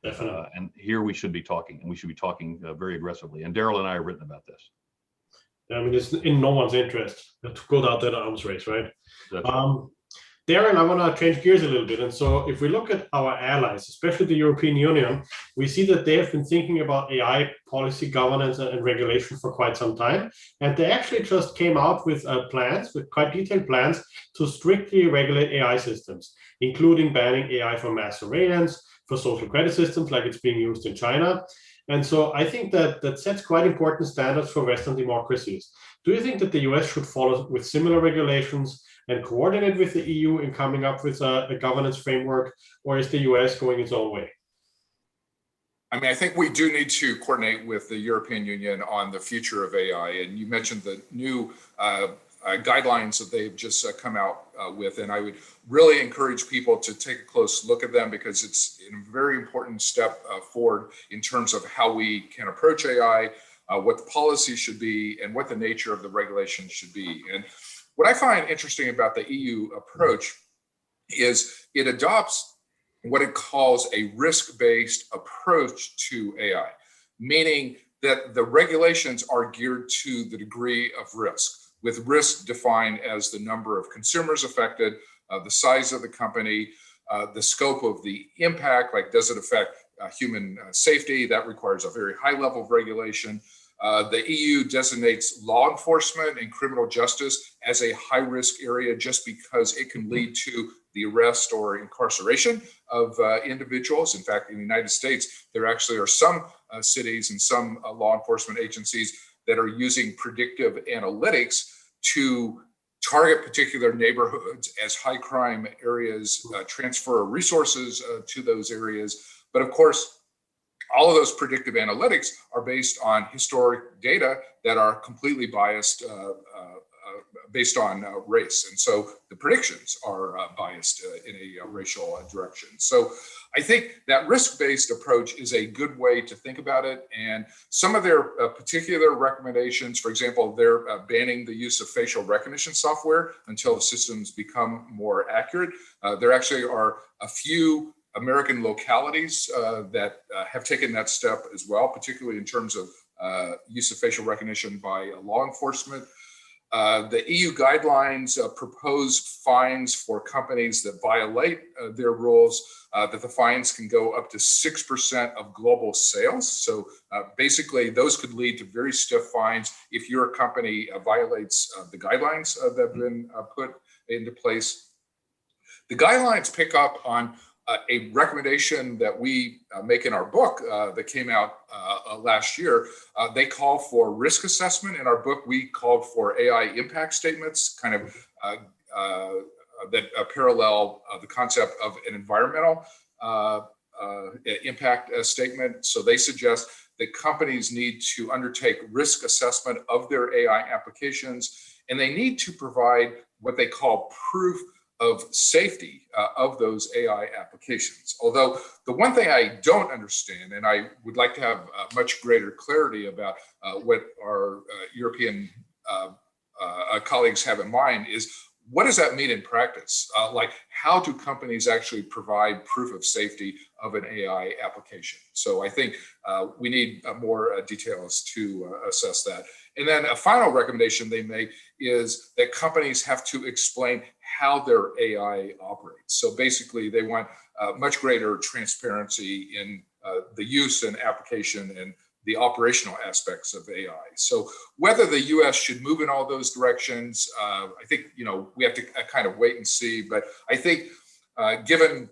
Definitely. And here we should be talking, and we should be talking very aggressively. And Darrell and I have written about this. I mean, it's in no one's interest to go down that arms race, right? That's right. Darrell, I want to change gears a little bit. And so if we look at our allies, especially the European Union, we see that they have been thinking about AI policy, governance, and regulation for quite some time. And they actually just came out with plans, with quite detailed plans, to strictly regulate AI systems, including banning AI for mass surveillance, for social credit systems like it's being used in China. And so I think that sets quite important standards for Western democracies. Do you think that the US should follow with similar regulations and coordinate with the EU in coming up with a governance framework, or is the US going its own way? I mean, I think we do need to coordinate with the European Union on the future of AI. And you mentioned the new guidelines that they've just come out with. And I would really encourage people to take a close look at them, because it's a very important step forward in terms of how we can approach AI, what the policy should be, and what the nature of the regulation should be. And what I find interesting about the EU approach is it adopts what it calls a risk-based approach to AI, meaning that the regulations are geared to the degree of risk, with risk defined as the number of consumers affected, the size of the company, the scope of the impact, like does it affect human safety? That requires a very high level of regulation. The EU designates law enforcement and criminal justice as a high-risk area just because it can lead to the arrest or incarceration of individuals. In fact, in the United States, there actually are some cities and some law enforcement agencies that are using predictive analytics to target particular neighborhoods as high crime areas, transfer resources to those areas. But of course, all of those predictive analytics are based on historic data that are completely biased based on race. And so the predictions are biased in a racial direction. So I think that risk-based approach is a good way to think about it. And some of their particular recommendations, for example, they're banning the use of facial recognition software until the systems become more accurate. There actually are a few American localities that have taken that step as well, particularly in terms of use of facial recognition by law enforcement. The EU guidelines propose fines for companies that violate their rules, that the fines can go up to 6% of global sales. So basically, those could lead to very stiff fines if your company violates the guidelines that have been put into place. The guidelines pick up on a recommendation that we make in our book that came out last year. They call for risk assessment. In our book, we called for AI impact statements, kind of that parallel the concept of an environmental impact statement. So they suggest that companies need to undertake risk assessment of their AI applications, and they need to provide what they call proof of safety of those AI applications. Although the one thing I don't understand, and I would like to have much greater clarity about what our European colleagues have in mind, is what does that mean in practice? Like, how do companies actually provide proof of safety of an AI application? So I think we need more details to assess that. And then a final recommendation they make is that companies have to explain how their AI operates. So basically, they want much greater transparency in the use and application and the operational aspects of AI. So whether the US should move in all those directions, I think, we have to kind of wait and see. But I think given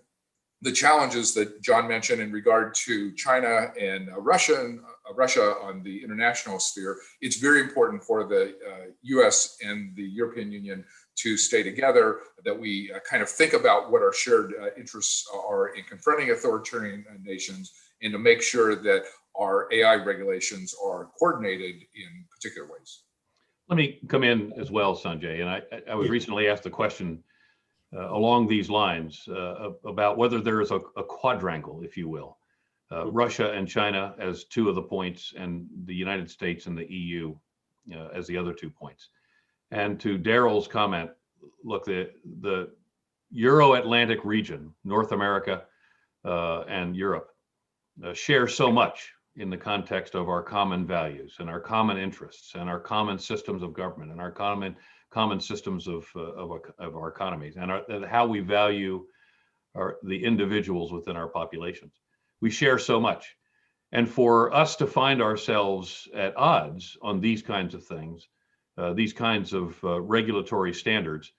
the challenges that John mentioned in regard to China and Russia on the international sphere, it's very important for the US and the European Union to stay together, that we kind of think about what our shared interests are in confronting authoritarian nations, and to make sure that our AI regulations are coordinated in particular ways. Let me come in as well, Sanjay. And I was recently asked a question along these lines about whether there is a quadrangle, if you will, Russia and China as two of the points, and the United States and the EU as the other 2 points. And to Darrell's comment, look, the Euro-Atlantic region, North America and Europe, share so much in the context of our common values and our common interests and our common systems of government and our common systems of our economies, and how we value the individuals within our populations. We share so much. And for us to find ourselves at odds on these kinds of things, these kinds of regulatory standards,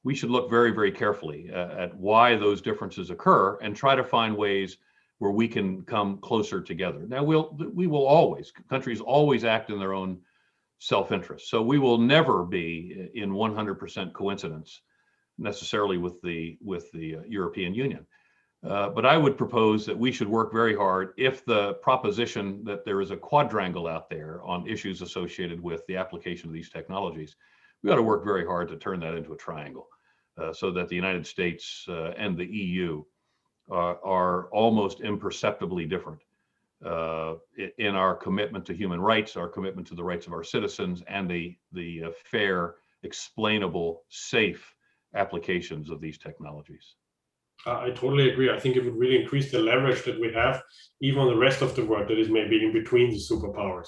we should look very, very carefully at why those differences occur and try to find ways where we can come closer together. Now, we will always, countries always act in their own self-interest. So we will never be in 100% coincidence necessarily with the European Union. But I would propose that we should work very hard if the proposition that there is a quadrangle out there on issues associated with the application of these technologies, we ought to work very hard to turn that into a triangle so that the United States and the EU are almost imperceptibly different in our commitment to human rights, our commitment to the rights of our citizens, and the fair, explainable, safe applications of these technologies. I totally agree. I think it would really increase the leverage that we have, even on the rest of the world that is maybe in between the superpowers.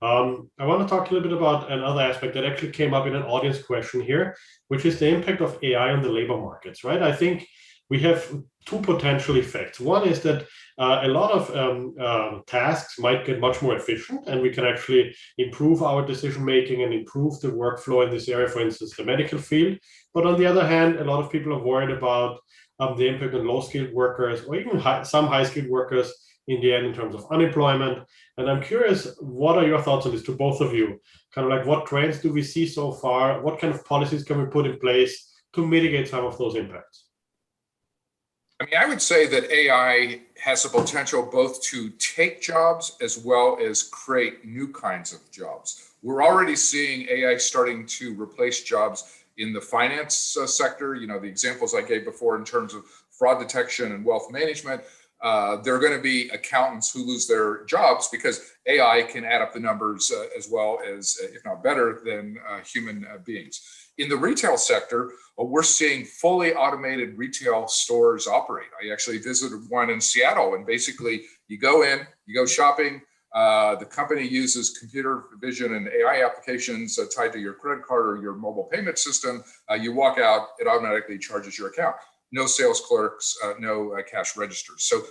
I want to talk a little bit about another aspect that actually came up in an audience question here, which is the impact of AI on the labor markets, right? I think we have two potential effects. One is that a lot of tasks might get much more efficient, and we can actually improve our decision making and improve the workflow in this area, for instance, the medical field. But on the other hand, a lot of people are worried about the impact on low-skilled workers, or even some high-skilled workers in the end in terms of unemployment. And I'm curious, what are your thoughts on this, to both of you? Kind of like, what trends do we see so far? What kind of policies can we put in place to mitigate some of those impacts? I mean, I would say that AI has the potential both to take jobs as well as create new kinds of jobs. We're already seeing AI starting to replace jobs in the finance sector. You know, the examples I gave before in terms of fraud detection and wealth management. There are going to be accountants who lose their jobs because AI can add up the numbers as well as, if not better, than human beings. In the retail sector, we're seeing fully automated retail stores operate. I actually visited one in Seattle, and basically you go in, you go shopping. The company uses computer vision and AI applications tied to your credit card or your mobile payment system. You walk out, it automatically charges your account. No sales clerks, no cash registers. So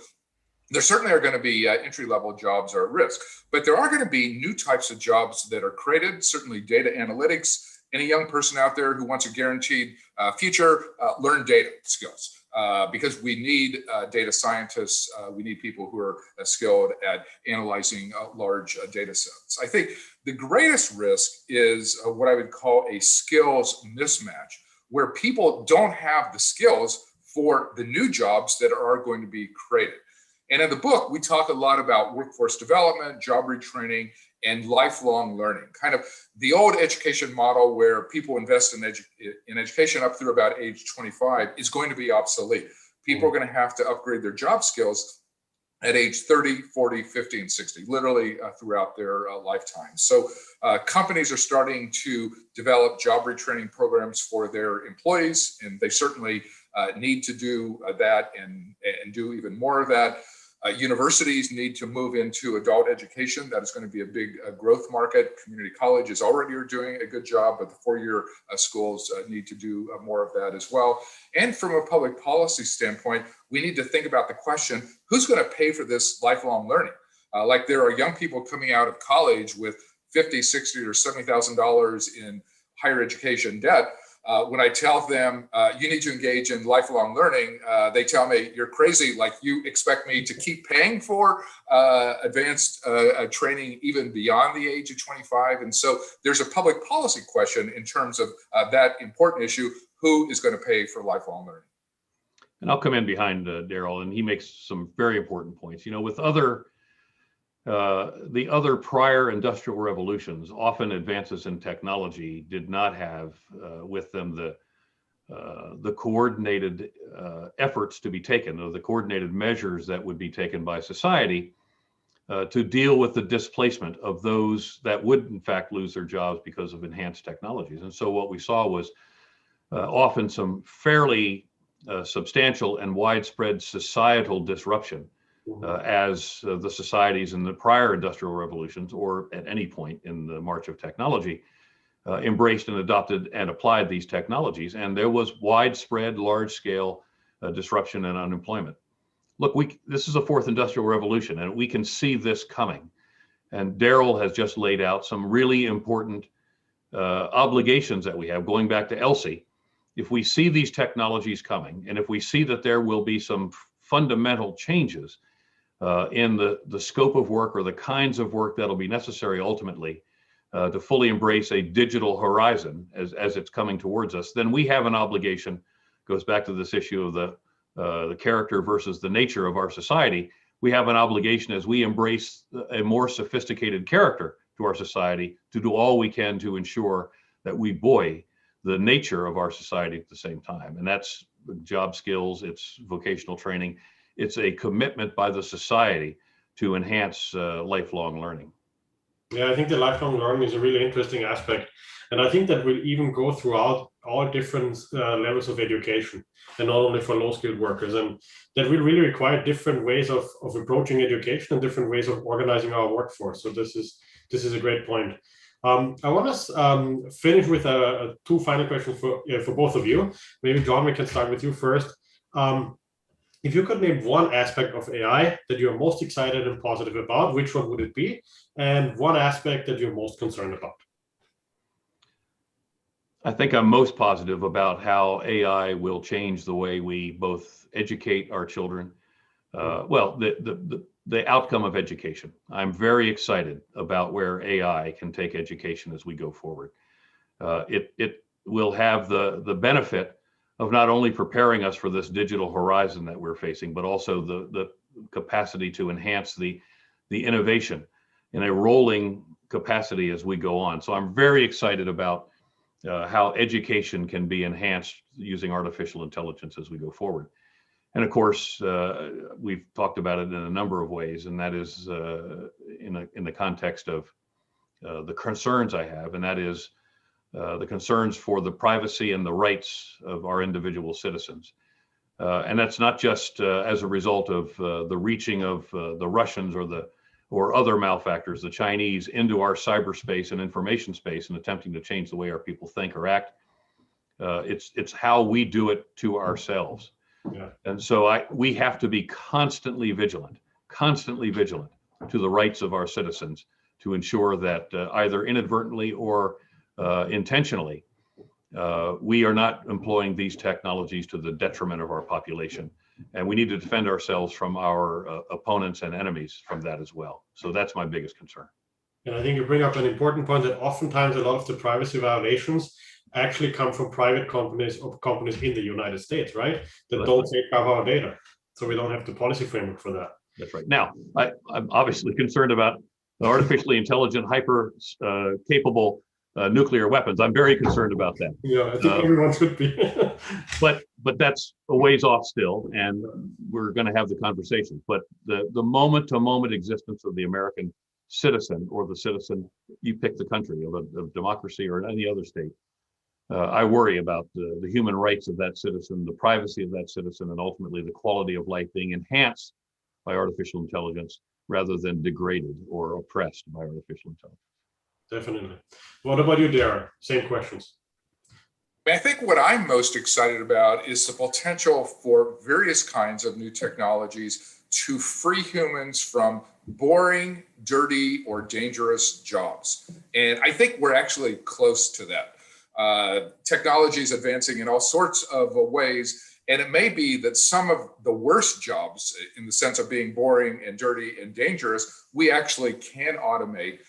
there certainly are going to be entry-level jobs are at risk, but there are going to be new types of jobs that are created, certainly data analytics. Any young person out there who wants a guaranteed future, learn data skills. Because we need data scientists, we need people who are skilled at analyzing large data sets. I think the greatest risk is what I would call a skills mismatch, where people don't have the skills for the new jobs that are going to be created. And in the book, we talk a lot about workforce development, job retraining, and lifelong learning. Kind of the old education model where people invest in education up through about age 25 is going to be obsolete. People are going to have to upgrade their job skills at age 30, 40, 50, and 60, literally throughout their lifetime. So companies are starting to develop job retraining programs for their employees, and they certainly need to do that and do even more of that. Universities need to move into adult education. That is going to be a big growth market. Community colleges already are doing a good job, but the four-year schools need to do more of that as well. And from a public policy standpoint, we need to think about the question, who's going to pay for this lifelong learning? Like there are young people coming out of college with $50, $60, or $70,000 in higher education debt. When I tell them you need to engage in lifelong learning, they tell me, you're crazy. Like, you expect me to keep paying for advanced training even beyond the age of 25. And so there's a public policy question in terms of that important issue. Who is going to pay for lifelong learning? And I'll come in behind Darrell, and he makes some very important points. You know, with the other prior industrial revolutions, often advances in technology did not have with them the coordinated efforts to be taken, or the coordinated measures that would be taken by society to deal with the displacement of those that would in fact lose their jobs because of enhanced technologies. And so what we saw was often some fairly substantial and widespread societal disruption as the societies in the prior industrial revolutions, or at any point in the march of technology, embraced and adopted and applied these technologies. And there was widespread, large-scale disruption and unemployment. Look, this is a fourth industrial revolution, and we can see this coming. And Darrell has just laid out some really important obligations that we have, going back to ELSI. If we see these technologies coming, and if we see that there will be some fundamental changes in the scope of work or the kinds of work that'll be necessary ultimately to fully embrace a digital horizon as it's coming towards us, then we have an obligation. Goes back to this issue of the character versus the nature of our society. We have an obligation as we embrace a more sophisticated character to our society to do all we can to ensure that we buoy the nature of our society at the same time. And that's job skills, it's vocational training, it's a commitment by the society to enhance lifelong learning. Yeah, I think the lifelong learning is a really interesting aspect. And I think that will even go throughout all different levels of education, and not only for low-skilled workers. And that will really require different ways of approaching education and different ways of organizing our workforce. So this is a great point. I want to finish with two final questions for both of you. Maybe John, we can start with you first. If you could name one aspect of AI that you're most excited and positive about, which one would it be? And one aspect that you're most concerned about? I think I'm most positive about how AI will change the way we both educate our children. Well, the outcome of education. I'm very excited about where AI can take education as we go forward. It will have the benefit of not only preparing us for this digital horizon that we're facing, but also the capacity to enhance the innovation in a rolling capacity as we go on. So I'm very excited about how education can be enhanced using artificial intelligence as we go forward. And of course, we've talked about it in a number of ways, and that is in the context of the concerns I have, and that is the concerns for the privacy and the rights of our individual citizens. And that's not just as a result of the reaching of the Russians or other malefactors, the Chinese, into our cyberspace and information space and attempting to change the way our people think or act. It's how we do it to ourselves. Yeah. And so we have to be constantly vigilant to the rights of our citizens to ensure that either inadvertently or intentionally, we are not employing these technologies to the detriment of our population. And we need to defend ourselves from our opponents and enemies from that as well. So that's my biggest concern. And I think you bring up an important point that oftentimes a lot of the privacy violations actually come from private companies or companies in the United States, right? That don't safeguard our data. So we don't have the policy framework for that. That's right. Now, I'm obviously concerned about artificially intelligent, hyper capable nuclear weapons. I'm very concerned about that. Yeah, I think everyone should be. but that's a ways off still, and we're going to have the conversation. But the moment-to-moment existence of the American citizen, or the citizen, you pick the country of democracy or any other state, I worry about the human rights of that citizen, the privacy of that citizen, and ultimately the quality of life being enhanced by artificial intelligence rather than degraded or oppressed by artificial intelligence. Definitely. What about you, Darrell? Same questions. I think what I'm most excited about is the potential for various kinds of new technologies to free humans from boring, dirty, or dangerous jobs. And I think we're actually close to that. Technology is advancing in all sorts of ways. And it may be that some of the worst jobs, in the sense of being boring and dirty and dangerous, we actually can automate.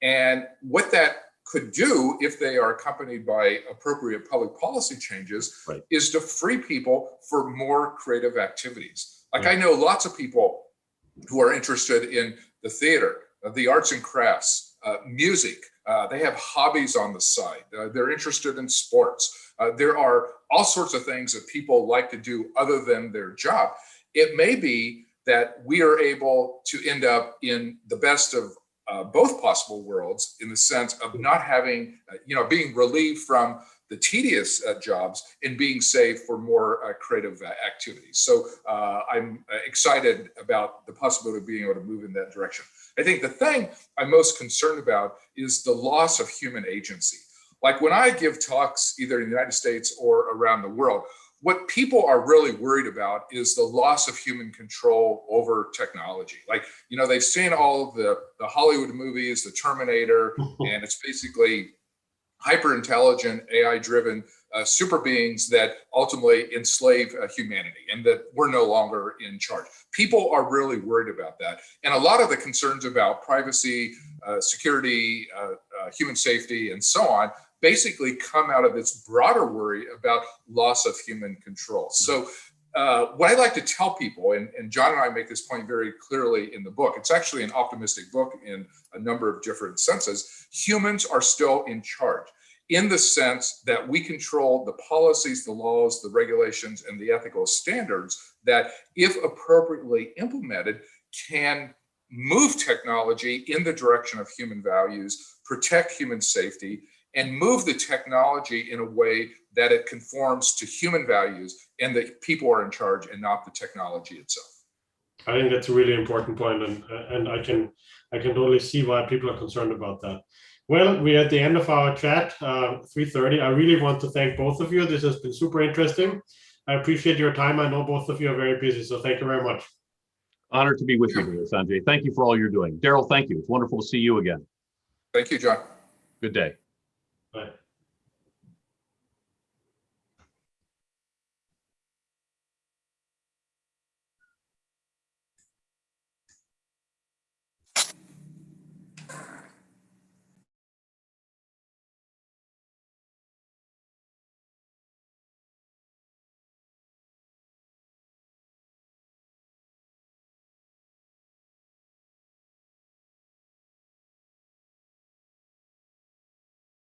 And what that could do, if they are accompanied by appropriate public policy changes, right, is to free people for more creative activities. Like, I know lots of people who are interested in the theater, the arts and crafts, music. They have hobbies on the side. They're interested in sports. There are all sorts of things that people like to do other than their job. It may be that we are able to end up in the best of both possible worlds, in the sense of not having, being relieved from the tedious jobs and being saved for more creative activities. So I'm excited about the possibility of being able to move in that direction. I think the thing I'm most concerned about is the loss of human agency. Like, when I give talks either in the United States or around the world, what people are really worried about is the loss of human control over technology. Like, they've seen all of the Hollywood movies, the Terminator, and it's basically hyper-intelligent, AI-driven super beings that ultimately enslave humanity, and that we're no longer in charge. People are really worried about that. And a lot of the concerns about privacy, security, human safety, and so on, basically come out of this broader worry about loss of human control. So what I like to tell people, and John and I make this point very clearly in the book, it's actually an optimistic book in a number of different senses. Humans are still in charge, in the sense that we control the policies, the laws, the regulations, and the ethical standards that, if appropriately implemented, can move technology in the direction of human values, protect human safety, and move the technology in a way that it conforms to human values and that people are in charge and not the technology itself. I think that's a really important point, and I can totally see why people are concerned about that. Well, we're at the end of our chat, 3:30. I really want to thank both of you. This has been super interesting. I appreciate your time. I know both of you are very busy, so thank you very much. Honored to be with you today, Sanjay. Thank you for all you're doing. Darrell, thank you. It's wonderful to see you again. Thank you, John. Good day. Bye.